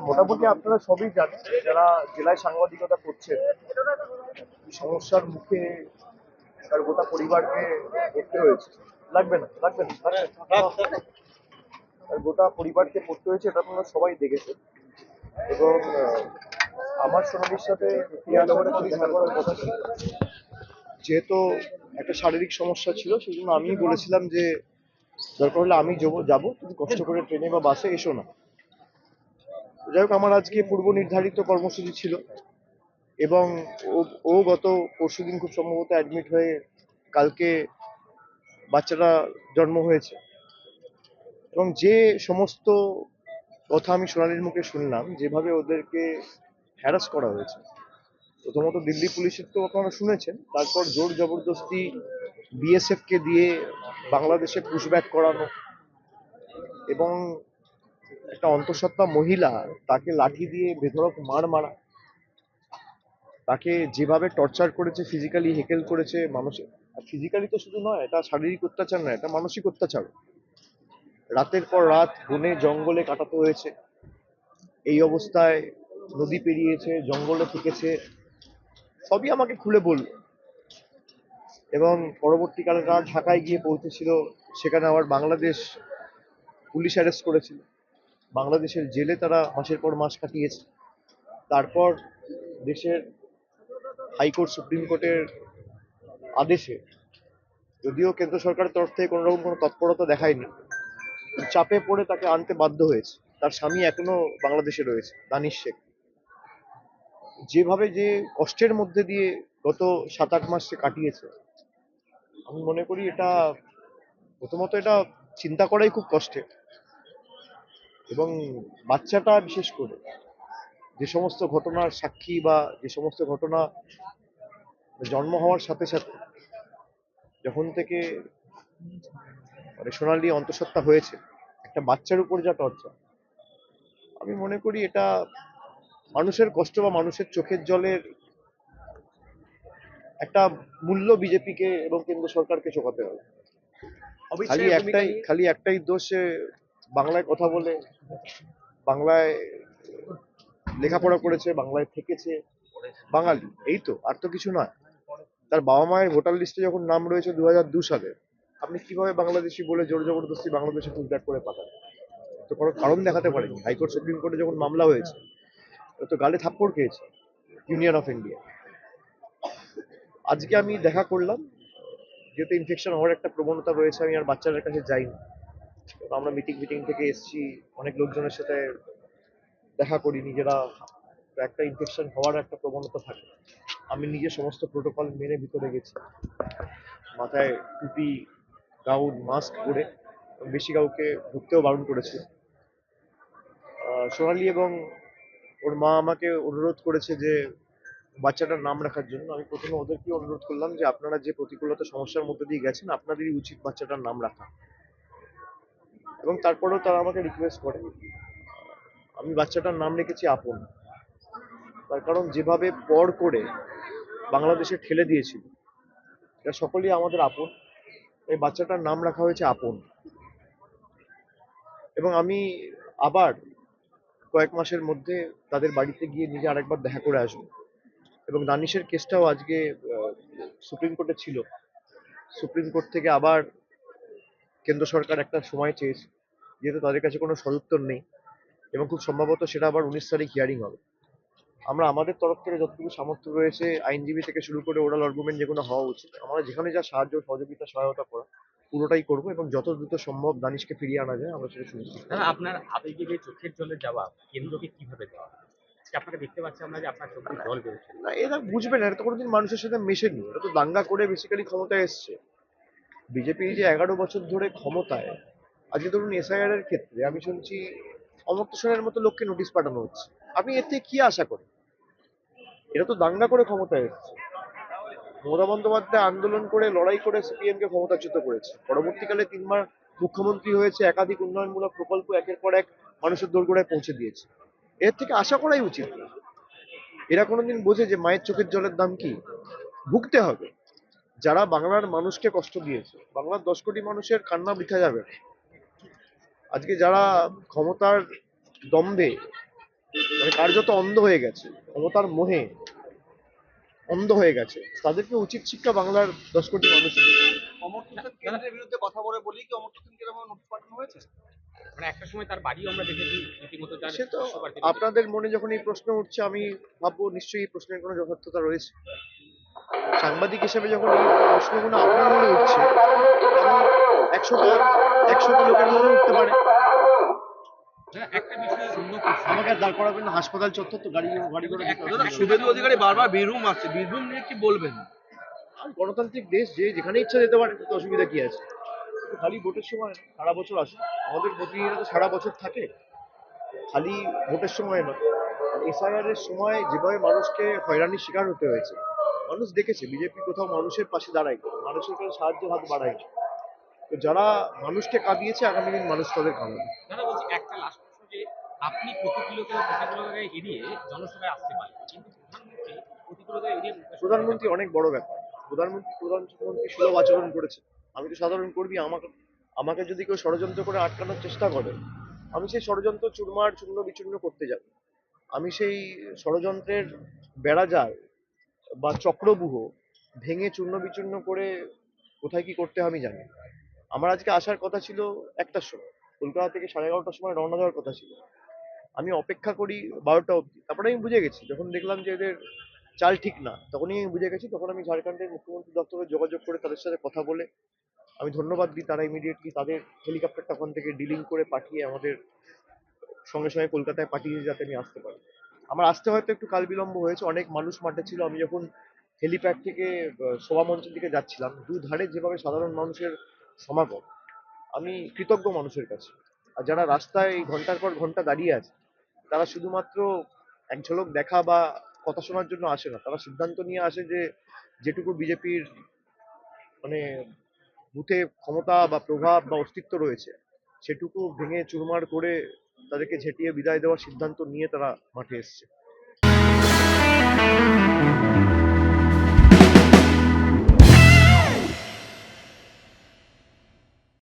মোটামুটি আপনারা সবই জানেন, যারা জেলায় সাংবাদিকতা করছেন, সমস্যার মুখে তার গোটা পরিবারকে পড়তে হয়েছে। লাগবে না, লাগবে না, তার গোটা পরিবারকে পড়তে হয়েছে, এটা আপনারা সবাই দেখেছেন। এবং আমার সোনালির সাথে দেখা করার কথা ছিল, যেহেতু একটা শারীরিক সমস্যা ছিল, সেই জন্য আমি বলেছিলাম যে দরকার হলে আমি যাবো, তুমি কষ্ট করে ট্রেনে বা বাসে এসো না। যাই হোক, আমার আজকে পূর্ব নির্ধারিত কর্মসূচি ছিল এবং ও ও গত পরশুদিন খুব সম্ভবত অ্যাডমিট হয়ে কালকে বাচ্চাটা জন্ম হয়েছে। এবং যে সমস্ত কথা আমি সোনালির মুখে শুনলাম, যেভাবে ওদেরকে হ্যারাস করা হয়েছে, প্রথমত দিল্লি পুলিশের তো আপনারা শুনেছেন, তারপর জোর জবরদস্তি বিএসএফ কে দিয়ে বাংলাদেশে পুশব্যাক করানো, এবং একটা অন্তঃসত্ত্বা মহিলা তাকে লাঠি দিয়ে বেধড়ক মার মারা, তাকে যেভাবে টর্চার করেছে, ফিজিক্যালি হেকেল করেছে, মানুষের ফিজিক্যালি তো শুধু নয়, এটা শারীরিক অত্যাচার নয়, এটা মানসিক অত্যাচার। রাতের পর রাত বনে জঙ্গলে কাটাতে হয়েছে, এই অবস্থায় নদী পেরিয়েছে, জঙ্গলে থেকেছে, সবই আমাকে খুলে বলল। এবং পরবর্তীকালে তারা ঢাকায় গিয়ে পৌঁছেছিল, সেখানে আবার বাংলাদেশ পুলিশ অ্যারেস্ট করেছিল, বাংলাদেশের জেলে তারা মাসের পর মাস কাটিয়েছে। তারপর দেশের হাইকোর্ট, সুপ্রিম কোর্টের আদেশে, যদিও কেন্দ্র সরকারের তরফ থেকে কোনো রকম কোনো তৎপরতা দেখায়নি, চাপে পড়ে তাকে আনতে বাধ্য হয়েছে। তার স্বামী এখনো বাংলাদেশে রয়েছে, দানিশ শেখ। যেভাবে যে কষ্টের মধ্যে দিয়ে গত 7-8 মাস সে কাটিয়েছে, আমি মনে করি এটা প্রথমত এটা চিন্তা করাই খুব কষ্টের। এবং বাচ্চাটা বিশেষ করে যে সমস্ত ঘটনার সাক্ষী, বা যে সমস্ত ঘটনা জন্ম হওয়ার সাথে সাথে যখন থেকে মানে সোনালি অন্তঃসত্ত্বা হয়েছে, একটা বাচ্চার উপর যা টর্চার, আমি মনে করি এটা মানুষের কষ্ট বা মানুষের চোখের জলের একটা মূল্য বিজেপিকে এবং কেন্দ্র সরকারকে চোকাতে হবে। খালি একটাই দোষ, বাংলায় কথা বলে, বাংলায় লেখাপড়া করেছে, বাংলায় থেকেছে, বাঙালি, এই তো, আর তো কিছু নয়। তার বাবা মায়ের ভোটার লিস্টে যখন নাম রয়েছে 2002 সালে, আপনি কিভাবে বাংলাদেশি বলে জোর জবরদস্তি বাংলাদেশে পুশব্যাক করে পাঠান? তো কোনো কারণ দেখাতে পারেনি। হাইকোর্ট, সুপ্রিম কোর্টে যখন মামলা হয়েছে, ও তো গালে থাপ্পড় খেয়েছে ইউনিয়ন অফ ইন্ডিয়া। আজকে আমি দেখা করলাম, যেহেতু ইনফেকশন হওয়ার একটা প্রবণতা রয়েছে, আমি আর বাচ্চাদের কাছে যাইনি। আমরা মিটিং থেকে এসেছি, অনেক লোকজনের সাথে দেখা করি, নিজেরা একটা ইনফেকশন হওয়ার একটা প্রবণতা থাকে। আমি নিজে সমস্ত প্রোটোকল মেনে ভিতরে গেছি, মাথায় টুপি, গাউন, মাস্ক পরে, বেশি কাউকে ঢুকতেও বারণ করেছে। সোনালি এবং ওর মা আমাকে অনুরোধ করেছে যে বাচ্চাটার নাম রাখার জন্য। আমি প্রথমে ওদেরকে অনুরোধ করলাম যে আপনারা যে প্রতিকূলতা সমস্যার মধ্যে দিয়ে গেছেন, আপনাদেরই উচিত বাচ্চাটার নাম রাখা। এবং তারপরেও তারা আমাকে রিকোয়েস্ট করে, আমি বাচ্চাটার নাম রেখেছি আপন। তার কারণ যেভাবে পর করে বাংলাদেশে ঠেলে দিয়েছিল, এরা সকলেই আমাদের আপন, এই বাচ্চাটার নাম রাখা হয়েছে আপন। এবং আমি আবার কয়েক মাসের মধ্যে তাদের বাড়িতে গিয়ে নিজে আরেকবার দেখা করে আসবো। এবং দানিশের কেসটাও আজকে সুপ্রিম কোর্টে ছিল, সুপ্রিম কোর্ট থেকে আবার কেন্দ্র সরকার একটা সময় চেয়েছে, যেহেতু তাদের কাছে কোনো সদুত্তর নেই, এবং খুব সম্ভবত সেটা আবার 19 তারিখ হিয়ারিং হবে। আমরা আমাদের তরফ থেকে যতটুকু সামর্থ্য রয়েছে, আইনজীবী থেকে শুরু করে ওরাল আর্গুমেন্ট যেগুলো হওয়া উচিত, আমরা যেখানে যা সাহায্য, সহযোগিতা, সহায়তা করা পুরোটাই করবো, এবং যত দ্রুত সম্ভব দানিশকে ফিরিয়ে আনা যায় আমরা সেটা সুনিশ্চিত করব। আপনার আবেগে যে চোখের জলের জবাব কেন্দ্রকে কিভাবে দেওয়া, আপনাকে দেখতে পাচ্ছি আমরা যে আপনার চোখে জল বেরোচ্ছে। না, এরা বুঝবে না, এরা তো কোনোদিন মানুষের সাথে মেশেনি, এরা তো দাঙ্গা করে বেসিক্যালি ক্ষমতায় এসছে। বিজেপি যে 11 বছর ধরে ক্ষমতায়, আজকে ধরুন এসআইআর এর ক্ষেত্রে আমি শুনছি অমর্ত্য সেনের মতো লোককে নোটিশ পাঠানো হচ্ছে। আপনি এর থেকে কি আশা করেন? এরা তো দাঙ্গা করে ক্ষমতায় এসছে। মমতা বন্দ্যোপাধ্যায় আন্দোলন করে, লড়াই করে সিপিএম কে ক্ষমতাচ্যুত করেছে, পরবর্তীকালে 3বার মুখ্যমন্ত্রী হয়েছে, একাধিক উন্নয়নমূলক প্রকল্প একের পর এক মানুষের দোরগোড়ায় পৌঁছে দিয়েছে। এর থেকে আশা করাই উচিত। এরা কোনোদিন বোঝে যে মায়ের চোখের জলের দাম কি? ভুগতে হবে। যারা বাংলার মানুষকে কষ্ট দিয়েছে, বাংলার 10 কোটি মানুষের কান্না বৃথা যাবে না। আজকে যারা ক্ষমতার দম্ভে মানে কার্যত অন্ধ হয়ে গেছে, ক্ষমতার মোহে অন্ধ হয়ে গেছে, তাদেরকে উচিত শিক্ষা বাংলার 10 কোটি মানুষ। অমর্ত্য সেন কেন্দ্রের বিরুদ্ধে কথা বলে বলেই কি অমর্ত্য সেনকে এরকম নোটিশ পাঠানো হয়েছে? মানে একটা সময় তার বাড়িও আমরা দেখেছি রীতিমতো যার সে তো স্পর্শকাতর আপনাদের মনে যখন এই প্রশ্ন উঠছে, আমি ভাববো নিশ্চয়ই এই প্রশ্নের কোনো যথার্থতা রয়েছে। সাংবাদিক হিসেবে যখন এই প্রশ্নগুলো আপনার মনে উঠছে, তখন 100টা লোকের মনে উঠতে পারে। একটা বিষয়ে অন্য প্রশ্ন। আমাকে আর দাঁড় করাবেন না হাসপাতাল চত্বর, তো গাড়ি করে দিতে হবে। শুভেন্দু অধিকারী বারবার বীরভূম আসছে, বীরভূম নিয়ে কি বলবেন? আর গণতান্ত্রিক দেশ, যে যেখানে ইচ্ছা যেতে পারে, তো অসুবিধা কি আছে? তো খালি ভোটের সময় না, সারা বছর আসে। আমাদের প্রতিনিধিরা তো সারা বছর থাকে, খালি ভোটের সময় না। এসআইআর এর সময় যেভাবে মানুষকে হয়রানির শিকার হতে হয়েছে, মানুষ দেখেছে বিজেপি কোথাও মানুষের পাশে দাঁড়ায়, মানুষের কাছে সাহায্যের হাত বাড়ায়। তো যারা মানুষকে কাঁদিয়েছে, আগামী দিন মানুষ তাদের কাঁদাবে। দাদা বলছি একটা লাস্ট প্রশ্ন, যে আপনি প্রতিকূলতায় এড়িয়ে জনসভায় আসতে পারেন, কিন্তু প্রতিকূলতায় এড়িয়ে প্রধানমন্ত্রী অনেক বড় ব্যাপার। প্রধানমন্ত্রী সুলভ আচরণ করেছে। আমি তো সাধারণ কর্মী, আমাকে আমাকে যদি কেউ ষড়যন্ত্র করে আটকানোর চেষ্টা করে, আমি সেই ষড়যন্ত্র চূর্ণ বিচূর্ণ করতে যাব। আমি সেই ষড়যন্ত্রের বেড়াজাল বা চক্রব্যূহ ভেঙে চূর্ণ বিচূর্ণ করে কোথায় কি করতে হয় আমি জানি। আমার আজকে আসার কথা ছিল 1টার সময়, কলকাতা থেকে 11:30টার সময় রওনা দেওয়ার কথা ছিল। আমি অপেক্ষা করি 12টা অবধি, তারপরে আমি বুঝে গেছি, যখন দেখলাম যে এদের চাল ঠিক না, তখনই আমি বুঝে গেছি। তখন আমি ঝাড়খণ্ডের মুখ্যমন্ত্রী দপ্তরে যোগাযোগ করে তাদের সাথে কথা বলে আমি ধন্যবাদ দিই। তারা ইমিডিয়েটলি তাদের হেলিকপ্টারটা ওখান থেকে ডিলিং করে পাঠিয়ে আমাদের সঙ্গে সঙ্গে কলকাতায় পাঠিয়ে, যাতে আমি আসতে পারি। আমার আসতে হয়তো একটু কাল বিলম্ব হয়েছে, অনেক মানুষ মাঠে ছিল। আমি যখন হেলিপ্যাড থেকে সভা মঞ্চের দিকে যাচ্ছিলাম, দুধারে যেভাবে সাধারণ মানুষের সমাগম, আমি কৃতজ্ঞ মানুষের কাছে। আর যারা রাস্তায় এই ঘন্টার পর ঘন্টা দাঁড়িয়ে আছে, তারা শুধুমাত্র এক ঝলক দেখা বা কথা শোনার জন্য আসে না, তারা সিদ্ধান্ত নিয়ে আসে যে যেটুকু বিজেপির মানে বুথে ক্ষমতা বা প্রভাব বা অস্তিত্ব রয়েছে, সেটুকু ভেঙে চুরমার করে তাদেরকে ঝেঁটিয়ে বিদায় দেওয়ার সিদ্ধান্ত নিয়ে তারা মাঠে এসছে।